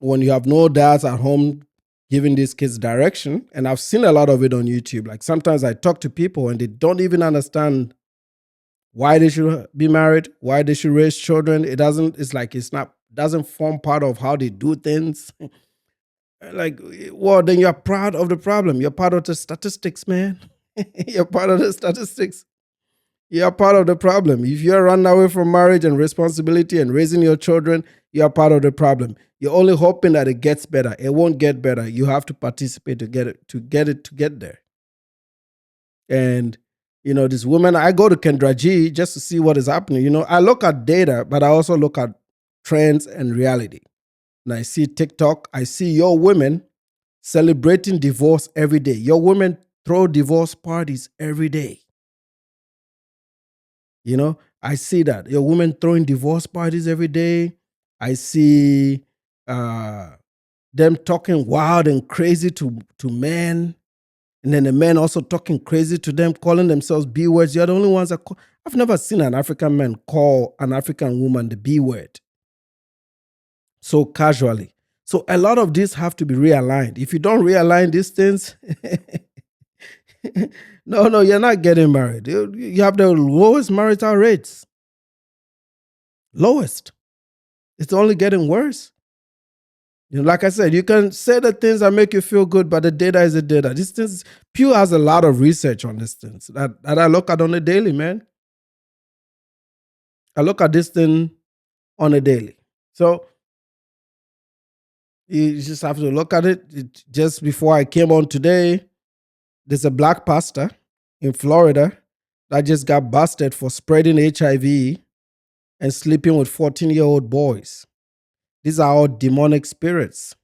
when you have no dads at home giving these kids direction, and I've seen a lot of it on YouTube. Like sometimes I talk to people and they don't even understand why they should be married, why they should raise children. Doesn't form part of how they do things. Like, well, then you're proud of the problem. You're part of the statistics, man. You're part of the statistics. You're part of the problem. If you're running away from marriage and responsibility and raising your children, you're part of the problem. You're only hoping that it gets better. It won't get better. You have to participate to get there. And this woman, I go to Kendra G just to see what is happening. I look at data, but I also look at trends and reality. And I see TikTok, I see your women celebrating divorce every day. Your women throw divorce parties every day. I see that. Your women throwing divorce parties every day. I see them talking wild and crazy to men. And then the men also talking crazy to them, calling themselves B words. You're the only ones that call. I've never seen an African man call an African woman the B word so casually. So a lot of these have to be realigned. If you don't realign these things, no, you're not getting married. You have the lowest marital rates. Lowest. It's only getting worse. Like I said, you can say the things that make you feel good, but the data is the data. These things, Pew has a lot of research on these things that I look at on a daily, man. I look at this thing on a daily. So you just have to look at it. Just before I came on today, there's a black pastor in Florida that just got busted for spreading HIV and sleeping with 14-year-old boys. These are all demonic spirits.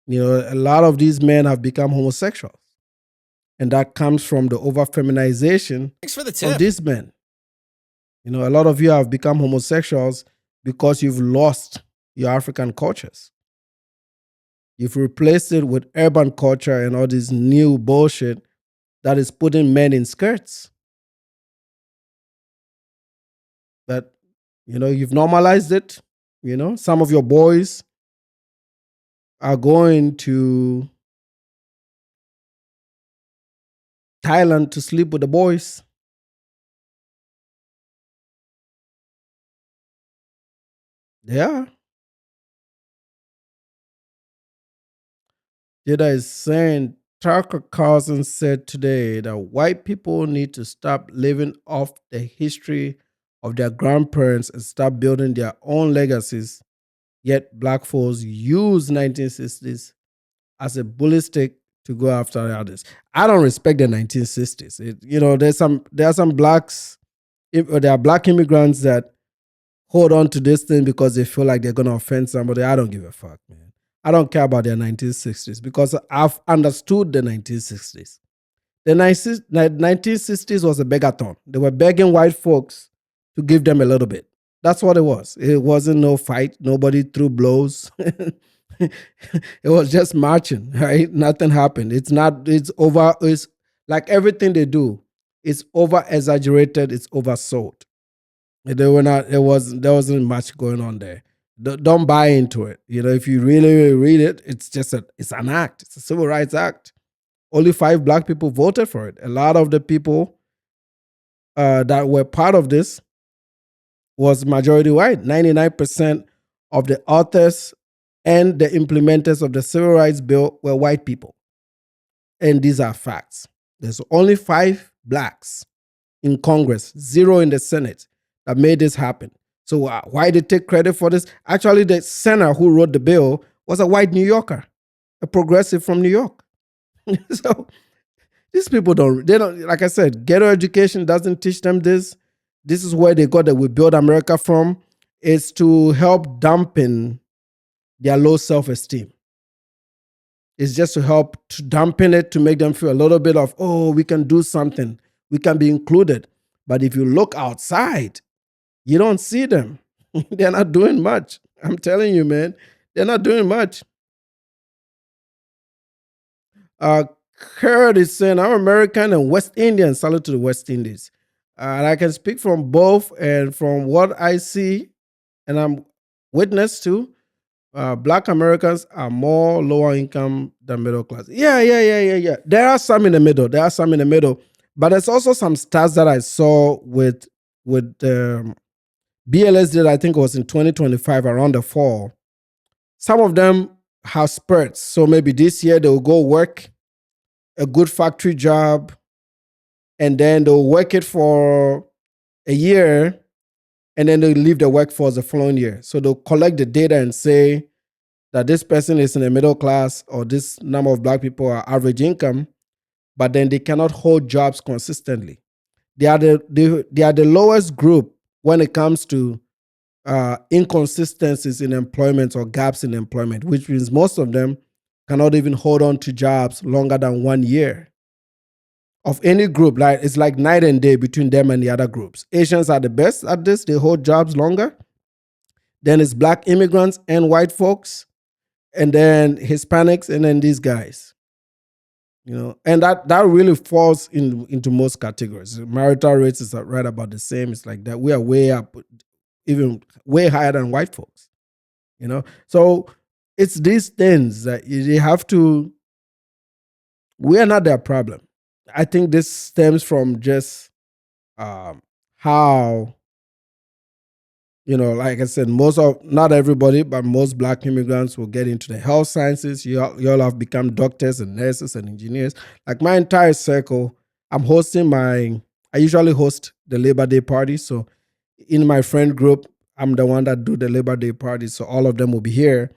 A lot of these men have become homosexuals. And that comes from the over-feminization of these men. A lot of you have become homosexuals because you've lost your African cultures. You've replaced it with urban culture and all this new bullshit that is putting men in skirts. But, you've normalized it. Some of your boys are going to Thailand to sleep with the boys. Yeah. Jada is saying, Tucker Carlson said today that white people need to stop living off the history of their grandparents and start building their own legacies. Yet black folks use 1960s as a bullet stick to go after others. I don't respect the 1960s. There are some blacks, there are black immigrants that hold on to this thing because they feel like they're going to offend somebody. I don't give a fuck, man. I don't care about their 1960s because I've understood the 1960s. The 1960s was a begathon. They were begging white folks to give them a little bit. That's what it was. It wasn't no fight. Nobody threw blows. It was just marching, right? Nothing happened. It's like everything they do. It's over exaggerated. It's oversold. There wasn't much going on there. Don't buy into it. If you really read it, it's an act. It's a civil rights act. Only 5 black people voted for it. A lot of the people that were part of this was majority white. 99% of the authors and the implementers of the civil rights bill were white people. And these are facts. There's only 5 blacks in Congress, 0 in the Senate that made this happen. So why they take credit for this? Actually, the senator who wrote the bill was a white New Yorker, a progressive from New York. So these people they don't, like I said, ghetto education doesn't teach them this. This is where they got that We Build America from. It's to help dampen their low self-esteem. It's just to help to dampen it, to make them feel a little bit of, oh, we can do something. We can be included. But if you look outside, you don't see them. They're not doing much. I'm telling you, man, they're not doing much. Kurt is saying, I'm American and West Indian. Salute to the West Indies. And I can speak from both, and from what I see and I'm witness to, Black Americans are more lower income than middle class. Yeah. There are some in the middle. There are some in the middle, but there's also some stats that I saw with BLS did. I think it was in 2025 around the fall. Some of them have spurts. So maybe this year they'll go work a good factory job, and then they'll work it for a year, and then they'll leave the workforce the following year. So they'll collect the data and say that this person is in the middle class or this number of black people are average income, but then they cannot hold jobs consistently. They are the lowest group when it comes to inconsistencies in employment or gaps in employment, which means most of them cannot even hold on to jobs longer than 1 year. Of any group, like it's like night and day between them and the other groups. Asians are the best at this; they hold jobs longer. Then it's black immigrants and white folks, and then Hispanics, and then these guys. And that really falls into most categories. Marital rates is right about the same. It's like that we are way up, even way higher than white folks. So it's these things that you have to. We are not their problem. I think this stems from just how, like I said, not everybody, but most black immigrants will get into the health sciences. You all have become doctors and nurses and engineers. Like my entire circle, I usually host the Labor Day party. So in my friend group, I'm the one that do the Labor Day party. So all of them will be here.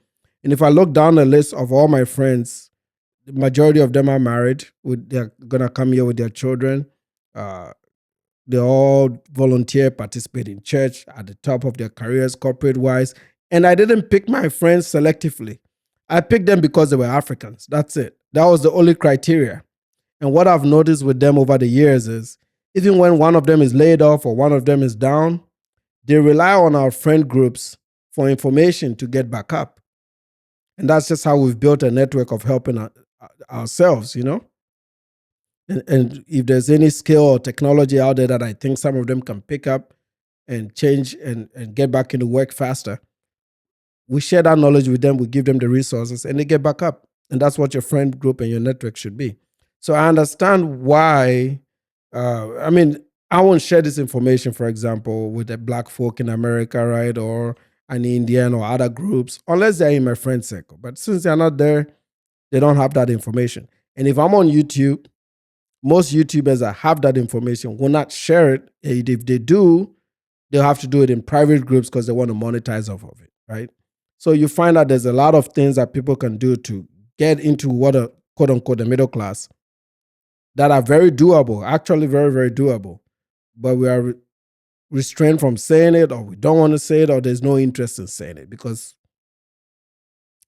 And if I look down the list of all my friends, the majority of them are married. They're going to come here with their children. They all volunteer, participate in church at the top of their careers, corporate-wise. And I didn't pick my friends selectively. I picked them because they were Africans. That's it. That was the only criteria. And what I've noticed with them over the years is, even when one of them is laid off or one of them is down, they rely on our friend groups for information to get back up. And that's just how we've built a network of helping ourselves, And if there's any skill or technology out there that I think some of them can pick up and change and get back into work faster, we share that knowledge with them, we give them the resources, and they get back up. And that's what your friend group and your network should be. So I understand why, I won't share this information, for example, with the black folk in America, right? Or an Indian or other groups, unless they're in my friend circle. But since they're not there, they don't have that information. And if I'm on YouTube, most YouTubers that have that information will not share it. If they do, they'll have to do it in private groups because they want to monetize off of it, right? So you find that there's a lot of things that people can do to get into what a quote unquote the middle class that are very doable, actually very, very doable. But we are restrained from saying it, or we don't want to say it, or there's no interest in saying it because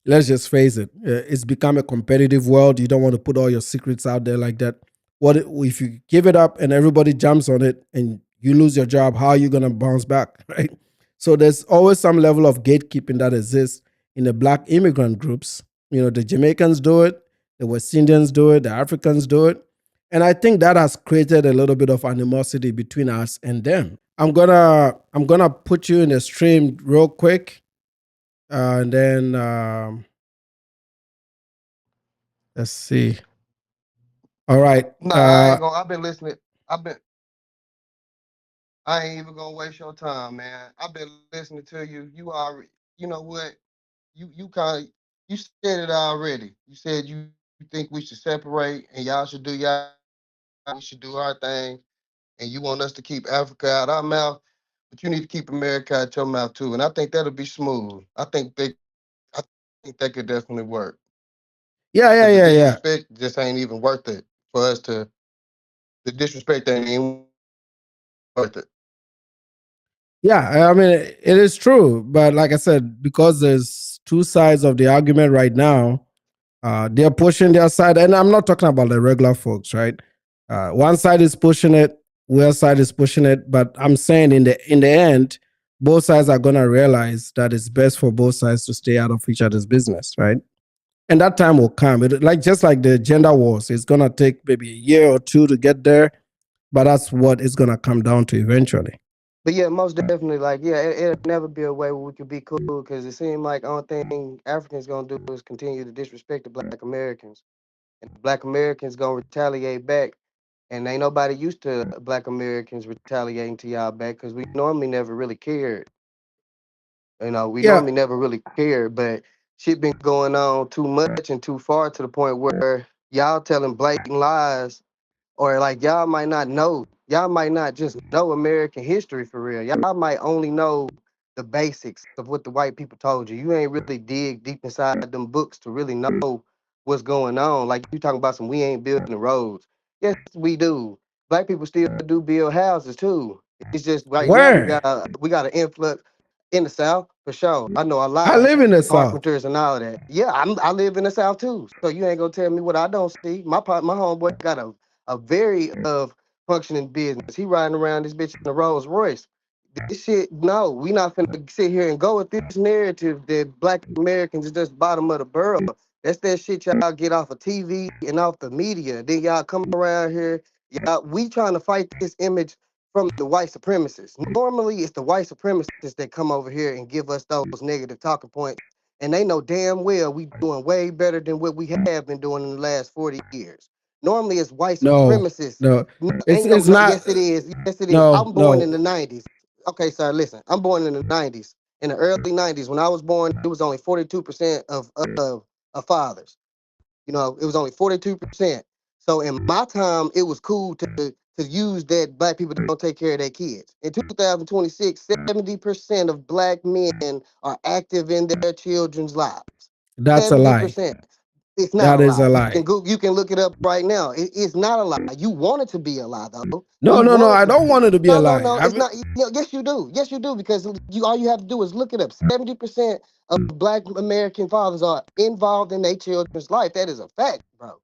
let's just face it, it's become a competitive world. You don't want to put all your secrets out there like that. What if you give it up and everybody jumps on it and you lose your job? How are you going to bounce back, right? So there's always some level of gatekeeping that exists in the black immigrant groups. The Jamaicans do it, the West Indians do it, the Africans do it. And I think that has created a little bit of animosity between us and them. I'm gonna put you in the stream real quick. And then let's see. All right. I ain't gonna. I've been listening. I ain't even gonna waste your time, man. I've been listening to you. You already. You know what? You said it already. You said you think we should separate and y'all should do y'all. We should do our thing, and you want us to keep Africa out our mouth, but you need to keep America out your mouth too. And I think that'll be smooth. I think that could definitely work. Because the Yeah. disrespect just ain't even worth it for us to. The disrespect ain't even worth it. Yeah, it is true. But like I said, because there's two sides of the argument right now, they're pushing their side. And I'm not talking about the regular folks, right? One side is pushing it, the other side is pushing it. But I'm saying in the end, both sides are gonna realize that it's best for both sides to stay out of each other's business, right? And that time will come. Just like the gender wars, it's gonna take maybe a year or two to get there, but that's what it's gonna come down to eventually. But yeah, most definitely, like, yeah, it'll never be a way where we could be cool because it seems like only thing Africans gonna do is continue to disrespect the Black Americans, and the Black Americans gonna retaliate back. And ain't nobody used to Black Americans retaliating to y'all back because we normally never really cared. You know, we Yeah, normally never really cared, but shit been going on too much and too far to the point where y'all telling blatant lies, or like y'all might not know, y'all might not just know American history for real. Y'all might only know the basics of what the white people told you. You ain't really dig deep inside them books to really know what's going on. Like you talking about some, we ain't building roads. Yes, we do. Black people still do build houses too. It's just right now where? we got an influx in the South for sure. I know a I lot of live in the South. carpenters and all of that. Yeah, I live in the South too. So you ain't gonna tell me what I don't see. My homeboy got a very functioning business. He riding around this bitch in a Rolls Royce. This shit, no, we not finna sit here and go with this narrative that Black Americans is just bottom of the barrel. That's that shit y'all get off of TV and off the media. Then y'all come around here, y'all, we trying to fight this image from the white supremacists. Normally, it's the white supremacists that come over here and give us those negative talking points, and they know damn well we doing way better than what we have been doing in the last 40 years. Normally, it's white No, supremacists. no, No, it's ain't no, it's no. not. Yes, it is. Yes, it is. No, I'm born in no. the '90s. Okay, sir, listen. I'm born in the '90s. In the early '90s, when I was born, it was only 42% of fathers. You know, it was only 42%. So in my time, it was cool to use that black people don't take care of their kids. In 2026, 70% of black men are active in their children's lives. That's a lie. 70%. It's not a That is lie. a You can lie. go, you can look it up right now. It's not a lie. You want it to be a lie though. No, You no, no. want it I to don't be. want it to be a No, no, lie. no. Have It's you? not. Yes, you do. Yes, you do. Because you all you have to do is look it up. 70% of Black American fathers are involved in their children's life. That is a fact, bro.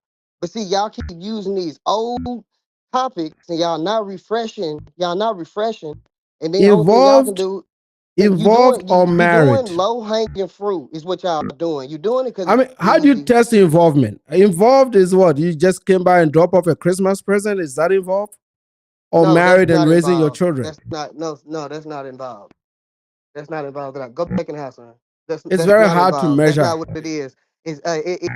But see, y'all keep using these old topics and y'all not refreshing. Y'all not refreshing. And then only thing y'all can Involved, do, and you involved doing or you doing married? low hanging fruit is what y'all doing. You doing it because I it's mean, how do you easy. test involvement? Involved is what? You just came by and drop off a Christmas present? Is that involved? Or No, that's married and not raising your involved. children? That's not no, that's not involved. That's not involved at all. Go back in the house, son. It's That's very not hard to involved. That's measure. not what it is. It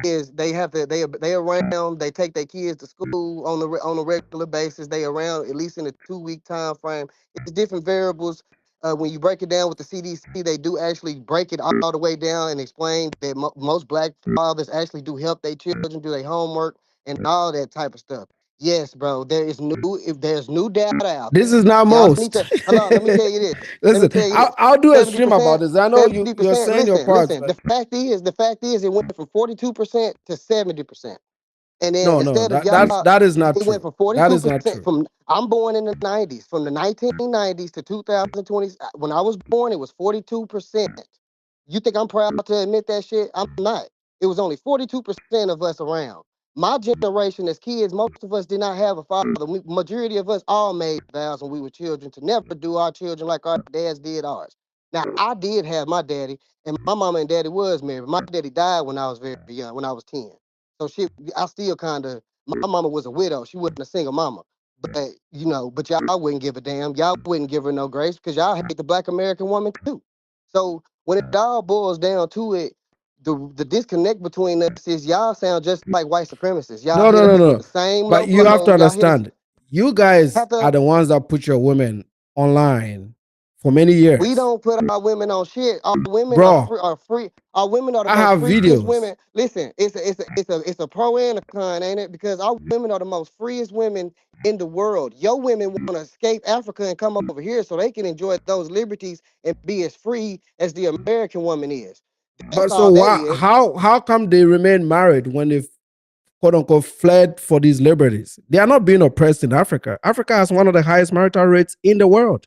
is they have to they around. They take their kids to school on a regular basis. They around at least in a 2 week time frame. It's different variables. When you break it down with the CDC, they do actually break it all the way down and explain that most black fathers actually do help their children do their homework and all that type of stuff. Yes, bro. There is new if there's new data out This there. is not Y'all need most. to hold on. Let me tell you this. Let me Listen, tell you I'll, this. I'll do a Seventy stream about percent, this. I know seventy you're percent. saying your Listen, parts, listen. but The fact is, it went from 42% to 70%. And then no, no, instead of that is not it went true. from That is not 42% true. from I'm born in the '90s, from the 1990s to 2020. When I was born, it was 42%. You think I'm proud to admit that shit? I'm not. It was only 42% of us around. My generation as kids, most of us did not have a father. Majority of us all made vows when we were children to never do our children like our dads did ours. Now, I did have my daddy, and my mama and daddy was married. My daddy died when I was very young, when I was 10. So shit, I still kind of, my mama was a widow. She wasn't a single mama. But, but y'all wouldn't give a damn. Y'all wouldn't give her no grace because y'all hate the black American woman too. So when it all boils down to it, the disconnect between us is y'all sound just like white supremacists. Y'all No, hit no, no, us with no. the same low But you have to blow. Y'all hit us understand, you guys have are to. the ones that put your women online for many We years. don't put our women on shit. Our women are Bro, free. Are free. Our women are the I most have freest videos. women. Listen, it's a pro and a con, ain't it? Because our women are the most freest women in the world. Your women want to escape Africa and come over here so they can enjoy those liberties and be as free as the American woman is. That's But so all that why is. how come they remain married when they've quote unquote fled for these liberties? They are not being oppressed in Africa. Africa has one of the highest marital rates in the world.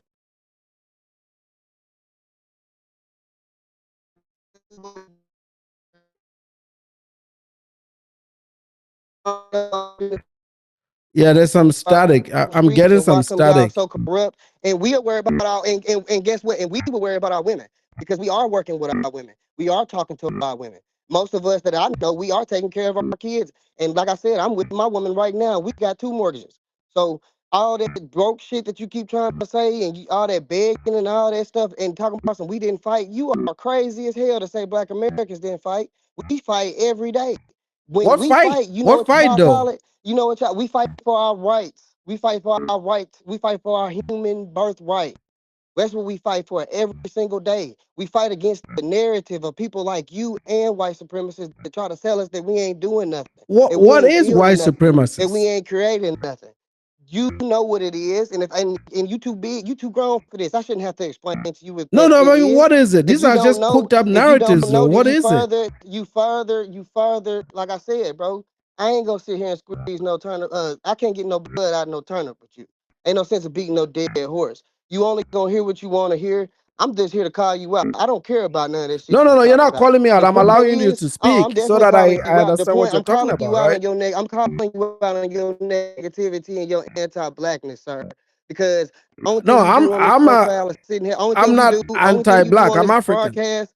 Yeah, there's some static. I'm Free getting and some why come y'all static. so corrupt? And we are worried about our and guess what? And we were worried about our women because we are working with our women. We are talking to our women. Most of us that I know, we are taking care of our kids. And like I said, I'm with my woman right now. We got two mortgages. So all that broke shit that you keep trying to say, and all that begging and all that stuff, and talking about some we didn't fight. You are crazy as hell to say Black Americans didn't fight. We fight every day. When What we fight? fight, you know What what fight y'all call though? it? You know what y'all? We fight for our rights. We fight for our rights. We fight for our human birthright. That's what we fight for every single day. We fight against the narrative of people like you and white supremacists that try to tell us that we ain't doing nothing, that we What ain't is white building nothing, that we supremacist? ain't creating nothing. You know what it is, and you too big, you too grown for this. I shouldn't have to explain to you what No, that no, shit I mean, is. what is it? If These you are don't just know, cooked up if you don't narratives, though. know, then What is it? you further. Like I said, bro, I ain't gonna sit here and squeeze no turnip. I can't get no blood out of no turnip with you. Ain't no sense of beating no dead horse. You only gonna hear what you want to hear. I'm just here to call you out. I don't care about none of that shit No, you no, no. You're talking not about. calling me out. The I'm point allowing you is, to oh, I'm speak so definitely that calling I you out. The understand what point you're I'm talking calling you about, out right? on I'm calling you out on your negativity and your anti-blackness, sir. Because only No, thing you do on this profile is sitting here. I'm not Only thing you do anti-black. on I'm this African. broadcast,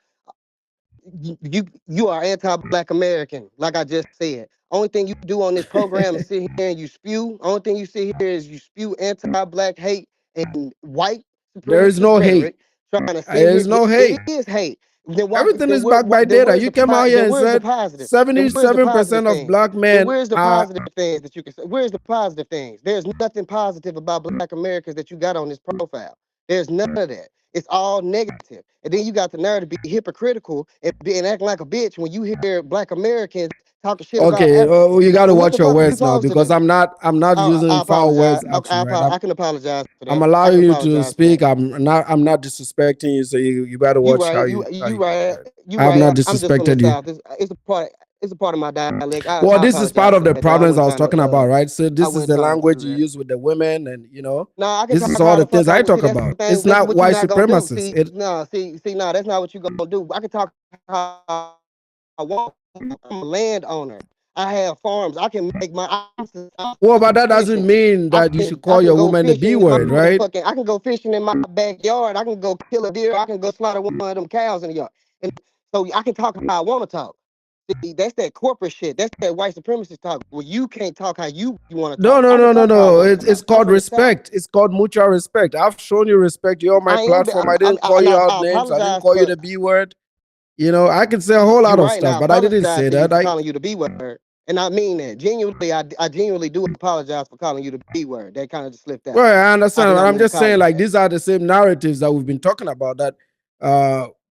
you are anti-black American, like I just said. Only thing you do on this program is sit here and you spew. Only thing you sit here is you spew anti-black hate and white There is supremacist no hate. rhetoric, trying to sit There here. is no It hate. is hate. Then why? Everything Then is backed by then data. where's You the came out here then and where's the said positive? Then where's the positive 77% of things? black Then men where's the are. positive things that you can say? Where's the positive things? There's nothing positive about Black Americans that you got on this profile. There's none of that. It's all negative. And then you got the nerve to be hypocritical and acting like a bitch when you hear Black Americans talking shit about Okay, Africans. you got to Well, what watch the your fuck are you words now supposed to because do? I'm not I using foul apologize. words Okay, actually, right? I can apologize for I'm that. I can allowing you to apologize for speak. that. I'm not disrespecting you, so you got to You watch right. You how you do right. that. You I have right. not I'm just from the disrespected you. south. It's a part of my dialect. Well, I this is part apologize of for the that though. problems I was talking about, right? So I this is wasn't the trying to language do you that. use with the women, and No, I can this is talk all how the the fuck things I I want. See, talk that's the about. It's thing. That's not what you're white not gonna do. supremacists. See, no, see, no, that's not what you're gonna do. I can talk how I want. I'm a landowner. I have farms. I can make my. I'm Well, but that doesn't sufficient. mean that you should I call can your go woman the B fishing in my word, right? motherfucking. I can go fishing in my backyard. I can go kill a deer. I can go slaughter one of them cows in the yard. And so I can talk how I want to talk. See, that's that corporate shit. That's that white supremacist talk. Where you can't talk how you want to No, talk. no, I can no, no, talk how I no. want to It's talk. I'm called from the south. respect. It's called mutual respect. I've shown you respect. You're on my I am. platform. I didn't call And you out I names. I didn't apologize call you for. the B word. I can say a whole lot You're of right, and stuff, I but I didn't apologize say to you that. for calling you the B word. And I mean that genuinely. I genuinely do apologize for calling you the B word. That kind of just slipped out. Well, I I understand, did but not I'm mean to just call saying, you like, that. these are the same narratives that we've been talking about that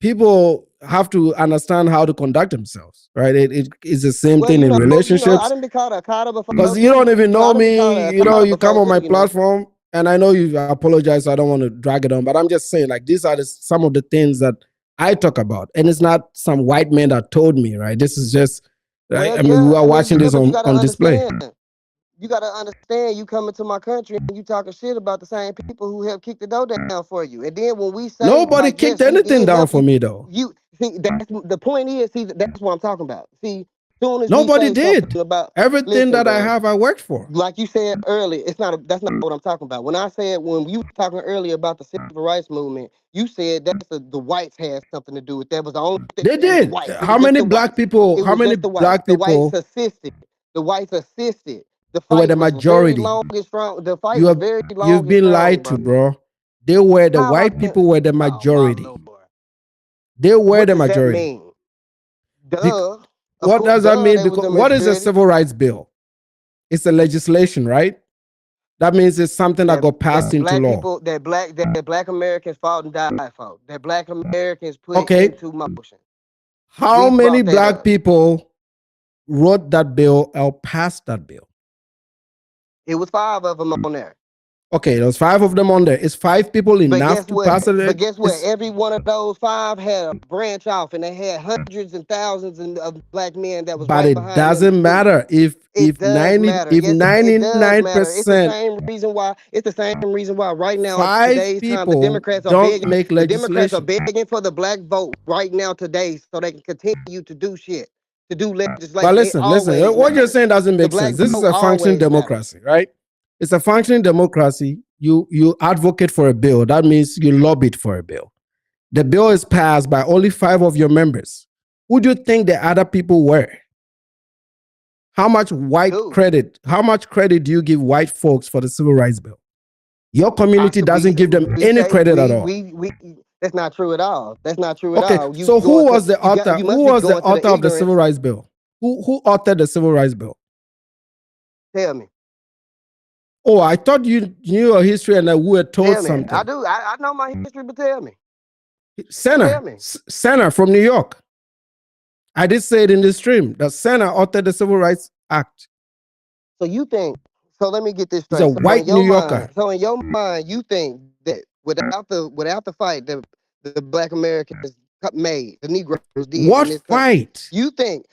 people have to understand how to conduct themselves, right? It is the same Well, thing in I relationships didn't be called a Akata before because you don't too. even I know didn't be called me. a Akata You come before on my too. platform, and I know you apologize. So I don't want to drag it on, but I'm just saying, like, these are some of the things that I talk about, and it's not some white man that told me, right? This is just, Well, I mean, yeah. we are I mean, watching this but you got to on display. understand. You got to understand. You coming to my country and you talking shit about the same people who helped kick the door down for you. And then when we say Nobody like, kicked yes, we anything did down help for you, me, though. you see that's the point is. See, that's what I'm talking about. See, soon as we Nobody say something did. about, Everything listen, that I bro. have, I worked for. Like you said earlier, that's not what I'm talking about. When you were talking earlier about the civil rights movement, you said the whites had something to do with that. Was the only thing. They It was the did. whites. It was just the whites. It How was many just the whites. black The whites people assisted. The whites assisted. The were fight the was very majority? long and strong. The fight You was have very you've long and been strong, lied to, bro. bro. They were the How am I white being? people were the Oh my majority. lord. They were What the does that majority. mean? Bec- Duh. Of what course, does that duh. mean? They was Because the what is a majority. civil rights bill? It's a legislation, right? That means it's something that got passed into law. That black Americans fought and died for, that black Americans put Okay. into motion. How We many brought that black up. people wrote that bill or passed that bill? It was five of them on there. Okay, there's five of them on there. Is five people But enough guess to what? pass it? Every one of those five had a branch off, and they had hundreds and thousands of black men that was But right it behind them doesn't too. matter if It does matter. if Yes, it ninety does nine matter. It's the percent same reason why. It's the same reason why right now in five today's time the people Democrats are don't begging. make The Democrats are legislation. begging for the black vote right now today, so they can continue to do shit, to do But legislation. It listen, always what you're matters. saying doesn't The make black sense. This is vote a functioning always matters. democracy, right? It's a functioning democracy. You advocate for a bill. That means you lobbied for a bill. The bill is passed by only five of your members. Who do you think the other people were? How much white Dude, credit? How much credit do you give white folks for the civil rights bill? Your I community said doesn't give them we any say credit at all. we that's not true at all. That's not true at Okay, all. You so going who to was the author? you Who must be was the going to author the of the civil ignorance. rights bill? Who authored the civil rights bill? Tell me. Oh, I thought you knew your history and that we were told Tell me. I something. do. I know my history, but tell me. Tell Senna, me. Senna from New York. I did say it in the stream that Senna authored the Civil Rights Act. So you think, so let me get this He's a straight. white New Yorker. So in your mind, you think that without the fight that the black Americans made, the Negroes did in What this country, fight? you think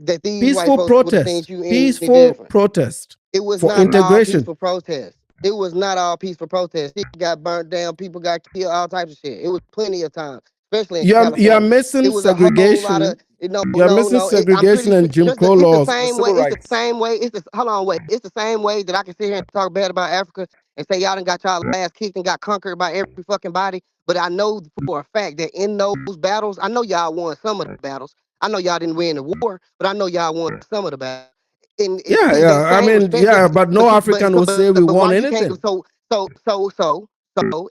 that these white Peaceful folks would have seen protest. you any Peaceful different? protest It was for not all integration. peaceful protests. It was not all peaceful protests. It got burnt down. People got killed. All types of shit. It was plenty of time, especially in You're California. It missing was a whole lot of segregation. no, You're missing I'm segregation pretty sure. and Jim Crow It's the laws and same way. civil It's the rights. same way. It's the hold on, wait. It's the same way that I can sit here and talk bad about Africa and say y'all done got y'all ass kicked and got conquered by every fucking body. But I know for a fact that in those battles, I know y'all won some of the battles. I know y'all didn't win the war, but I know y'all won some of the battles. And Yeah, it's that yeah. I same mean, respect yeah, that but no African will say we but why won you can't anything. so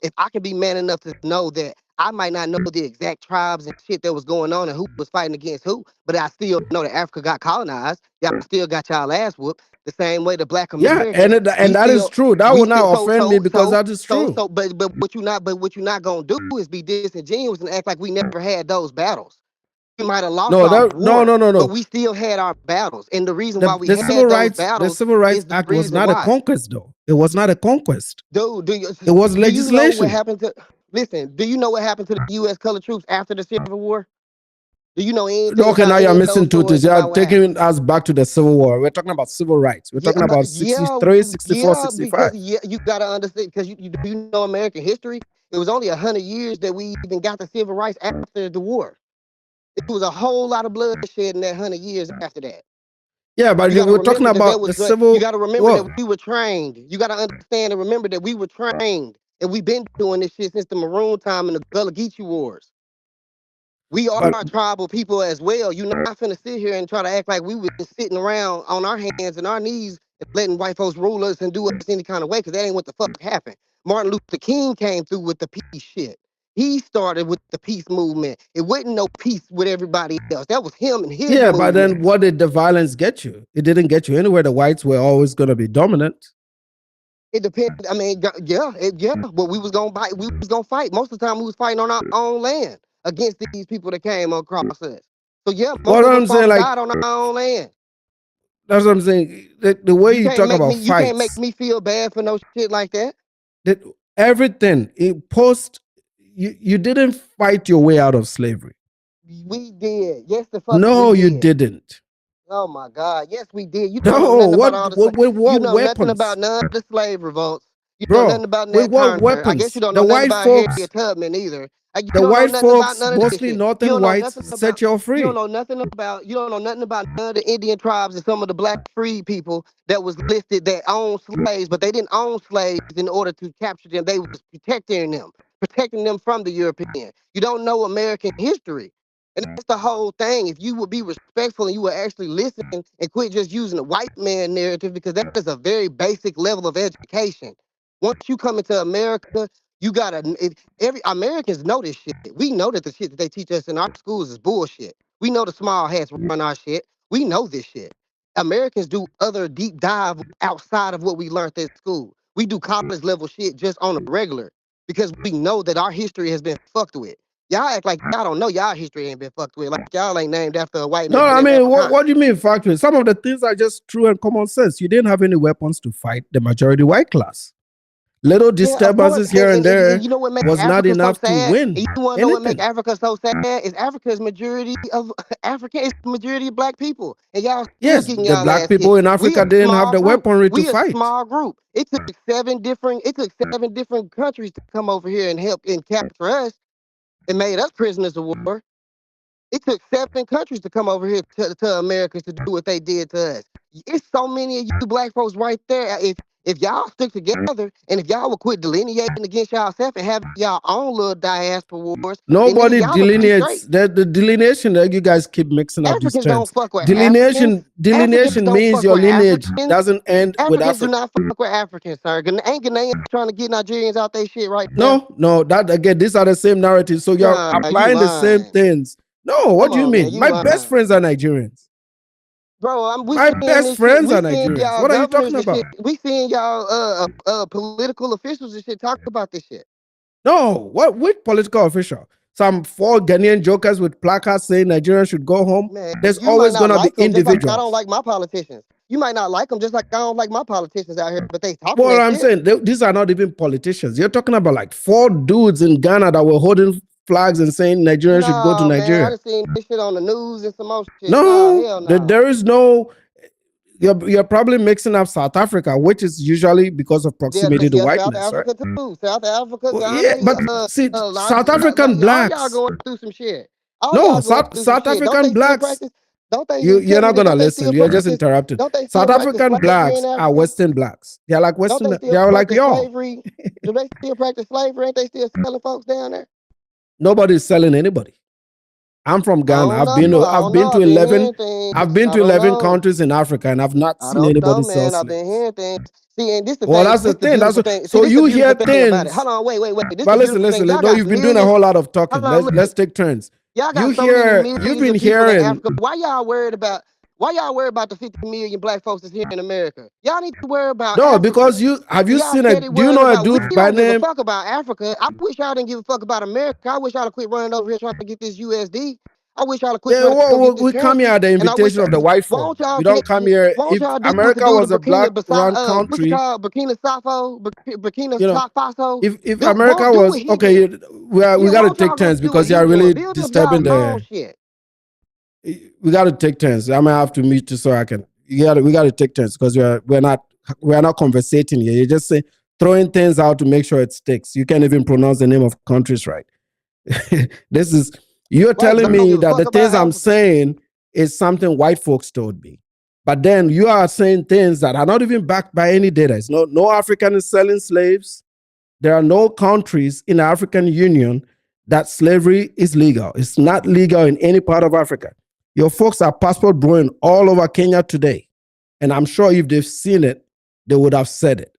if I can be man enough to know that I might not know the exact tribes and shit that was going on and who was fighting against who, but I still know that Africa got colonized. Y'all still got y'all ass whooped the same way the black Yeah, Americans. and that is true. That We will still not offend me because that is true. but what you're not gonna do is be disingenuous and act like we never had those battles. We might have lost No, our that no, war, no, no, but no. we still had our battles. And the reason why we had those The battles Civil Rights is the Act was reason not a why. conquest, though. It was not a conquest. Dude, It was do you know what legislation. happened to listen, do you know what happened to the US colored troops after the Civil War? Do you know anything Okay, now about you're any of missing those two things. stories You're about what happened? taking us back to the Civil War. We're talking about civil rights. We're talking about 63, 64, Because 65. you gotta understand because you know American history. It was only 100 years that we even got the civil rights after the war. It was a whole lot of bloodshed in that 100 years after that. Yeah, but You got to we're talking remember that there about was the good. You got civil to remember that war. we were trained. You got to understand and remember that we were trained, and we've been doing this shit since the Maroon time and the Gullah Geechee Wars. We are But tribal people as well. You're not finna sit here and try to act like we was sitting around on our hands and our knees and letting white folks rule us and do us any kind of way, because that ain't what the fuck happened. Martin Luther King came through with the peace shit. He started with the peace movement. It wasn't no peace with everybody else. That was him and his yeah, but movement. then what did the violence get you? It didn't get you anywhere. The whites were always going to be dominant. It depends. I mean, yeah. But we was gonna fight. We was gonna fight. Most of the time, we was fighting on our own land against these people that came across us. So yeah, most What of us I'm fought saying, and like, died on our own land. that's what I'm saying. The way you talk about You can't make fights, me feel bad for no shit like that. that everything, post, you didn't fight your way out of slavery. We did. Yes, the fuck we No, you did. didn't. Oh my God. Yes, we did. You don't know No, nothing about all this. with You what know nothing weapons? about none of the slave revolts. You know nothing Bro, about with Nat what Turner. I guess you weapons? don't know nothing about Harriet Tubman either. You The don't know white nothing about folks, none of this mostly shit. You northern don't know whites, nothing about. set you free. You don't know nothing about none of the Indian tribes and some of the black free people that was listed that owned slaves, but they didn't own slaves in order to capture them. They was protecting them from the European. You don't know American history. And that's the whole thing. If you would be respectful and you would actually listen and quit just using the white man narrative, because that is a very basic level of education. Once you come into America, you gotta every Americans know this shit. We know that the shit that they teach us in our schools is bullshit. We know the small hats run our shit. We know this shit. Americans do other deep dive outside of what we learned at school. We do college level shit just on a regular because we know that our history has been fucked with. Y'all act like y'all don't know y'all history ain't been fucked with. Like y'all ain't named after a white man No, I named mean, Africana. what do you mean factory? Some of the things are just true and common sense. You didn't have any weapons to fight the majority white class. Little Yeah, of course. disturbances here and And there you know what makes was not Africa so enough to sad? And win you want to know what makes anything. Africa so sad? Is Africa's majority of African is the majority of black people. And y'all still Yes, getting the y'all black ass people kicked. in We Africa a didn't have small the group. weaponry to We a fight. small group. It took 7 different countries to come over here and help and capture us and made us prisoners of war. It took 7 countries to come over here to America to do what they did to us. It's so many of you black folks right there. If If y'all stick together and if y'all would quit delineating against y'allself and have y'all own little diaspora wars, then nigga, Nobody y'all would be delineates. straight. The delineation that you guys keep mixing up these Africans don't terms. fuck with Africans. Delineation Africans don't means fuck your with lineage Africans. doesn't end with Africans do Africa. not fuck with Africans, sir. Ain't Ghanaians trying to get Nigerians out they shit right now? No, that again, these are the same narratives. So you're Nah, you applying the same lying. things. No, what Come do you on, man, mean? you My best lying. friends are Nigerians. Bro, we My seeing best this shit. friends We are seeing Nigerians. y'all What are you governors talking and shit. about? We seeing y'all political officials and shit talk about this shit. No, what which political official? Some four Ghanaian jokers with placards saying Nigerians should go home. Man, There's you might always not gonna be like them, just like I don't individuals. like my politicians. You might not like them, just like I don't like my politicians out here, but they talking Well, that I'm shit. saying these are not even politicians. You're talking about like four dudes in Ghana that were holding flags and saying Nigerians should go to Nah, man, I Nigeria. done seen this shit on the news and some more shit. Nah, No, hell nah. there is no. You're probably mixing up South Africa, which is usually because of Yeah, proximity to yeah, South whiteness, right? Africa too. South Africa, Well, Ghana, yeah, but see, South African all y'all blacks. going through some shit. All No, y'all going through some South shit. Don't African they still blacks. practice? Don't they You're tell me not that? gonna Don't they listen. still You're just practice? interrupting. Don't they still South practice African slavery blacks in are Africa? Western blacks. They're like Don't Western. they They still are like practice y'all. slavery? Do they still practice slavery? Ain't they still selling folks down there? Nobody's selling anybody. I'm from I Ghana. don't know. I I've don't know. been to I've been 11. hearing I've things. been I to don't 11 know. countries in Africa, and I've not I seen don't know, anybody sell man. I've been slaves. hearing things. See, and this the Well, thing. that's the This the thing. beautiful thing. See, So this the you beautiful hear thing about it. things. Hold on, wait. This But the beautiful listen. thing. Y'all No, got you've been doing a millions. whole lot of Hold talking. on, Let's take turns. y'all You got so many hear. You've millions been of people in hearing. Africa. Why y'all worried about? Why y'all worried about the 50 million black folks that's here in America? Y'all need to worry about No, because Africa. you have you Y'all seen a. steady Do you worried know a about. We dude by don't give a name? fuck about Africa. I wish y'all didn't give a fuck about America. I wish y'all to quit running over here trying to get this USD. I wish y'all to quit Yeah, trying to go get this we come here currency. at the And I wish invitation of the white folk. won't y'all We don't come here. won't If y'all do what could America do the was a Burkina black-run what's it country, called? Burkina Faso, you know, Faso. if Do America won't do was what he okay, did. we Yeah, got to won't take y'all go turns do what because you he are doing? really Build up y'all disturbing own the. shit. We got to take turns. I might have to meet you so I can. We got to take turns because we're not conversating here. You're just saying throwing things out to make sure it sticks. You can't even pronounce the name of countries right. This is you're Right, because telling I don't me give a that fuck the about things I'm Africa. saying is something white folks told me. But then you are saying things that are not even backed by any data. It's no African is selling slaves. There are no countries in the African Union that slavery is legal. It's not legal in any part of Africa. Your folks are passport brewing all over Kenya today. And I'm sure if they've seen it, they would have said it.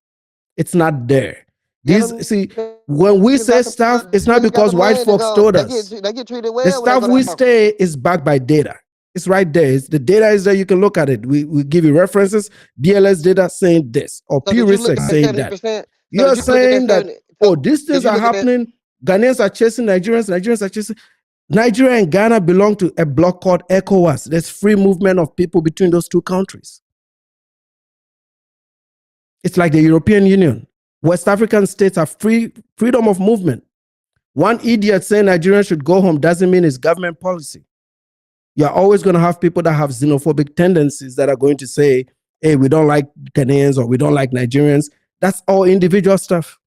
It's not there. Yeah, These them see, niggas when we say stuff, it's not got the because white money to folks go. told us. They get treated The well when they stuff go to we Africa. say is backed by data. It's right there. The data is there. You can look at it. We give you references. BLS data saying this, or So Pew did you look Research at that saying that. 70%? So You're did you look at that saying that, 70? So oh, these did things you are look at that? happening. Ghanaians are chasing Nigerians. Nigerians are chasing. Nigeria and Ghana belong to a bloc called ECOWAS. There's free movement of people between those two countries. It's like the European Union. West African states have freedom of movement. One idiot saying Nigerians should go home doesn't mean it's government policy. You're always going to have people that have xenophobic tendencies that are going to say, hey, we don't like Ghanaians or we don't like Nigerians. That's all individual stuff.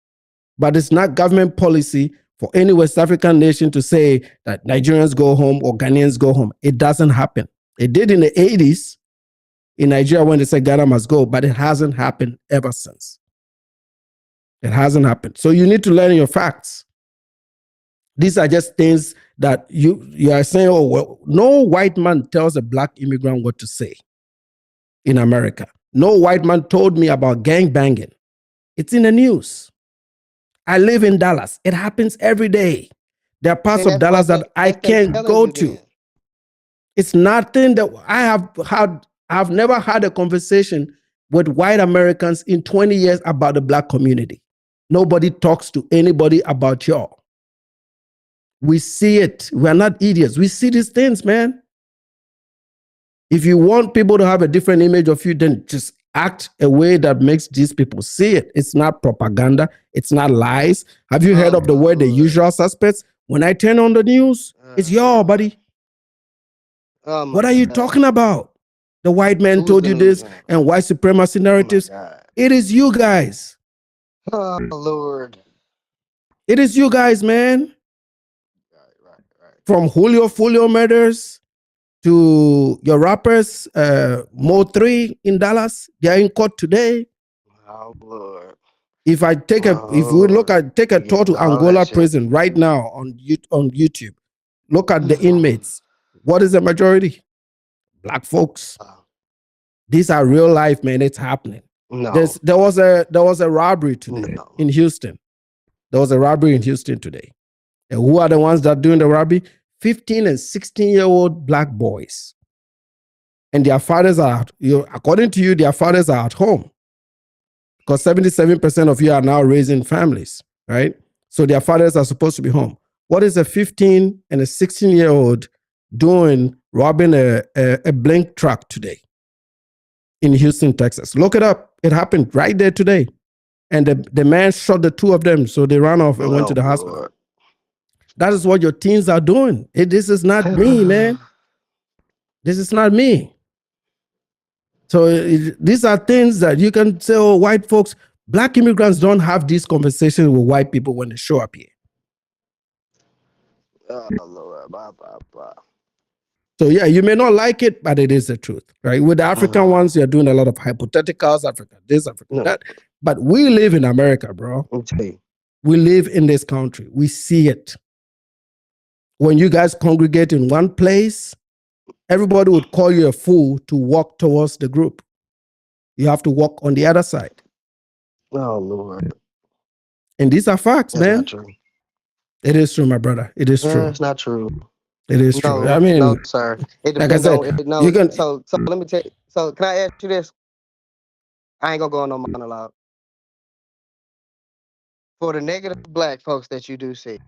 But it's not government policy for any West African nation to say that Nigerians go home or Ghanaians go home. It doesn't happen. It did in the 80s in Nigeria when they said Ghana must go, but it hasn't happened ever since. It hasn't happened. So you need to learn your facts. These are just things that you are saying, oh, well, no white man tells a black immigrant what to say in America. No white man told me about gang banging. It's in the news. I live in Dallas. It happens every day. There are parts And of Dallas that I that's them can't telling go you to. then. It's nothing that I've never had a conversation with white Americans in 20 years about the black community. Nobody talks to anybody about y'all. We see it. We're not idiots. We see these things, man. If you want people to have a different image of you, then just act a way that makes these people see it. It's not propaganda. It's not lies. Have you heard Oh of the my word the Lord. usual suspects? When I turn on the news, it's y'all, Lord. buddy. Oh What my are you God. talking about? The white man Who's told the you news this now? and white supremacy Oh my narratives. God. It is you guys. Oh Lord. It is you guys, man. Right. From Julio Fulio murders to your rappers, Mo 3 in Dallas. They are in court today. Oh Lord. If we look Oh, at take a we tour getting to all that Angola shit. prison right now on YouTube, look at the inmates. What is the majority? Black folks. These are real life, man. It's happening. No, There was a robbery today no. in Houston. There was a robbery in Houston today. And who are the ones that are doing the robbery? 15 and 16-year-old black boys. And their fathers are, according to you, their fathers are at home because 77% of you are now raising families, right? So their fathers are supposed to be home. What is a 15 and a 16-year-old doing robbing a blink truck today in Houston, Texas? Look it up. It happened right there today. And the man shot the two of them, so they ran off and went to Oh the hospital. Lord. That is what your teens are doing. This is not me, man. This is not me. So these are things that you can say, oh, white folks, black immigrants don't have these conversations with white people when they show up here. Oh Lord. Blah, blah, blah. So yeah, you may not like it, but it is the truth, right? With the African No, ones, you're doing a lot of hypotheticals, Africa this, Africa no. that. But we live in America, bro. Let me tell you. We live in this country. We see it. When you guys congregate in one place, everybody would call you a fool to walk towards the group. You have to walk on the other side. Oh Lord. And these are facts, That's not man. true. It is true, my brother. It is true. That's not true. It is true. I No, no, mean, sir. It like I depends said, on it. you No, can. so let me tell you. So can I ask you this? I ain't gonna go on no monologue. For the negative black folks that you do see.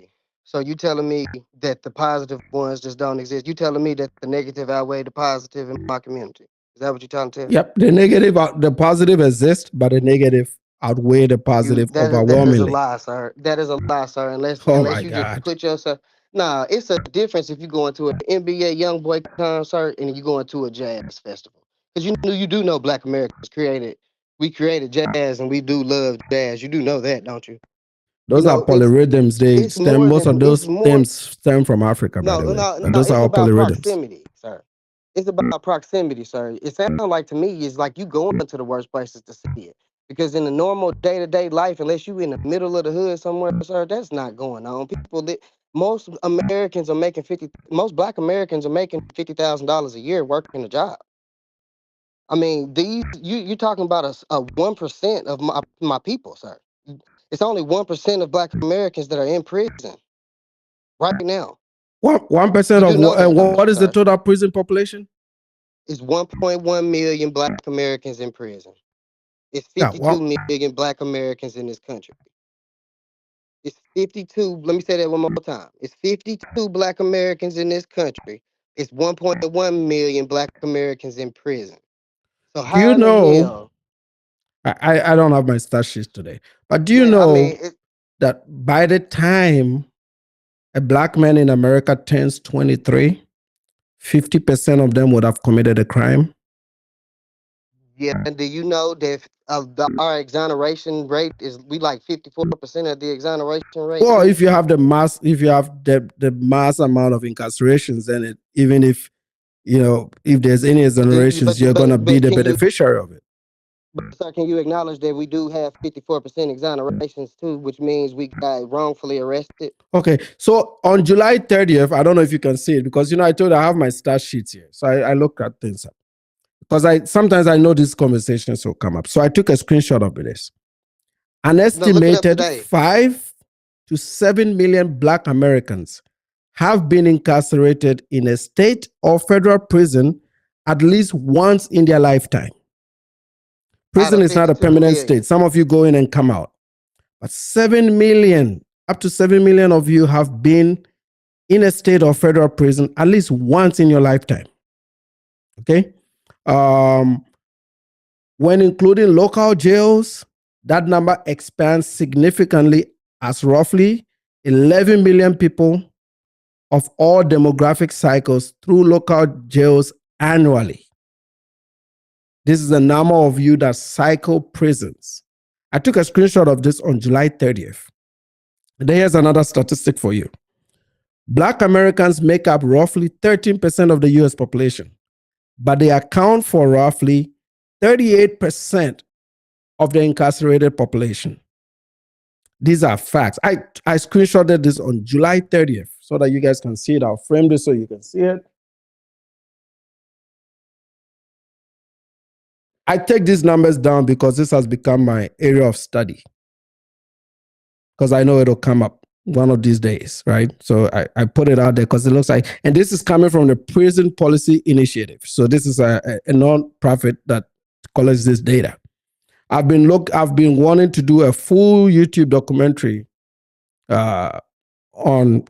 So you telling me that the positive ones just don't exist? You telling me that the negative outweigh the positive in my community? Is that what you're trying to tell me? Yep, the negative, the positive exists, but the negative outweigh the You positive that is a overwhelmingly. lie, sir. That is a lie, sir. Oh Unless my you just God. put yourself. Nah, it's a difference if you go into an NBA young boy concert and you go into a jazz festival. Because you do know Black Americans created. We created jazz and we do love jazz. You do know that, don't you? You Those are know polyrhythms. They it's stem. more Most of than it's those more. stems stem from Africa, by No, the way. no, But no. those are It's all about polyrhythms. proximity, sir. It's about proximity, sir. It sounds like to me it's like you going to the worst places to see it. Because in the normal day to day life, unless you in the middle of the hood somewhere, sir, that's not going on. Most Americans are making 50. Most Black Americans are making $50,000 a year working a job. I mean, you're talking about a 1% of my people, sir. It's only 1% of Black Americans that are in prison right now. 1% You of do know that, don't what you, is the sir? total prison population? It's 1.1 million Black Americans in prison. It's Yeah, 52 million Black Americans in this country. It's 52. Let me say that one more time. It's 52 Black Americans in this country. It's 1.1 million Black Americans in prison. So do you how in the know? hell? I don't have my stat sheets today, but do you Yeah, I mean, know that by the time a black man in America turns 23, 50% of them would have committed a crime? yeah. And do you know that our exoneration rate is we like 54% of the exoneration rate Well, too? if you have the mass, if you have the mass amount of incarcerations, then even if if there's any exonerations, you're gonna be But the can you beneficiary of it. But sir, can you acknowledge that we do have 54% exonerations too, which means we got wrongfully arrested? Okay, so on July 30th, I don't know if you can see it because I told you I have my stat sheets here, so I look at things up because I sometimes I know these conversations will come up. So I took a screenshot of this. An No, look it up estimated today. 5 to 7 million Black Americans have been incarcerated in a state or federal prison at least once in their lifetime. Out Prison of is not a 52 permanent state. million. Some of you go in and come out. But 7 million, up to 7 million of you have been in a state or federal prison at least once in your lifetime. Okay? Um, when including local jails, that number expands significantly as roughly 11 million people of all demographic cycles through local jails annually. This is the number of you that cycle prisons. I took a screenshot of this on July 30th. And here's another statistic for you. Black Americans make up roughly 13% of the US population, but they account for roughly 38% of the incarcerated population. These are facts. I screenshotted this on July 30th so that you guys can see it. I'll frame this so you can see it. I take these numbers down because this has become my area of study. Because I know it'll come up one of these days, right? So I put it out there because it looks like, and this is coming from the Prison Policy Initiative. So this is a non-profit that collects this data. I've been wanting to do a full YouTube documentary on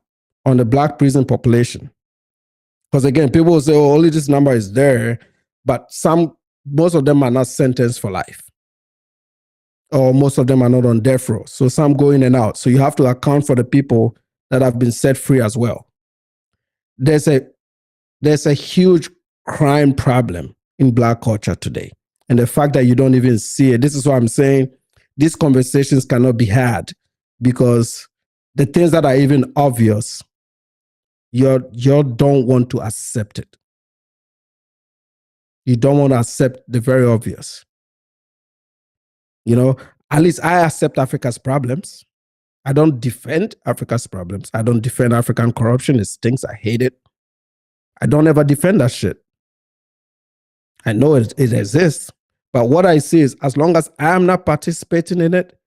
the Black prison population. Because again, people will say, oh, only this number is there, but most of them are not sentenced for life. Or most of them are not on death row. So some go in and out. So you have to account for the people that have been set free as well. There's a huge crime problem in Black culture today. And the fact that you don't even see it, this is what I'm saying, these conversations cannot be had because the things that are even obvious, you don't want to accept it. You don't want to accept the very obvious. You know, at least I accept Africa's problems. I don't defend Africa's problems. I don't defend African corruption. It stinks. I hate it. I don't ever defend that shit. I know it exists. But what I see is as long as I'm not participating in it,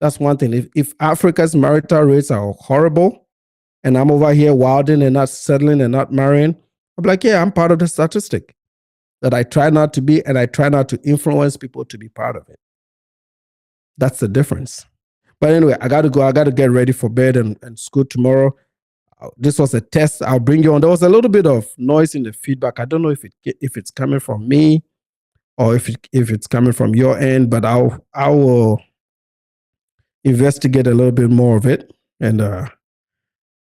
that's one thing. If Africa's marital rates are horrible and I'm over here wilding and not settling and not marrying, I'm like, yeah, I'm part of the statistic. That I try not to be, and I try not to influence people to be part of it. That's the difference. But anyway, I got to go. I got to get ready for bed and school tomorrow. This was a test. I'll bring you on. There was a little bit of noise in the feedback. I don't know if it's coming from me or if it's coming from your end, but I will investigate a little bit more of it. And I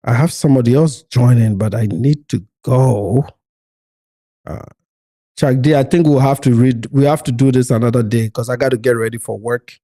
have somebody else joining, but I need to go. Chuck D, I think we have to do this another day because I got to get ready for work.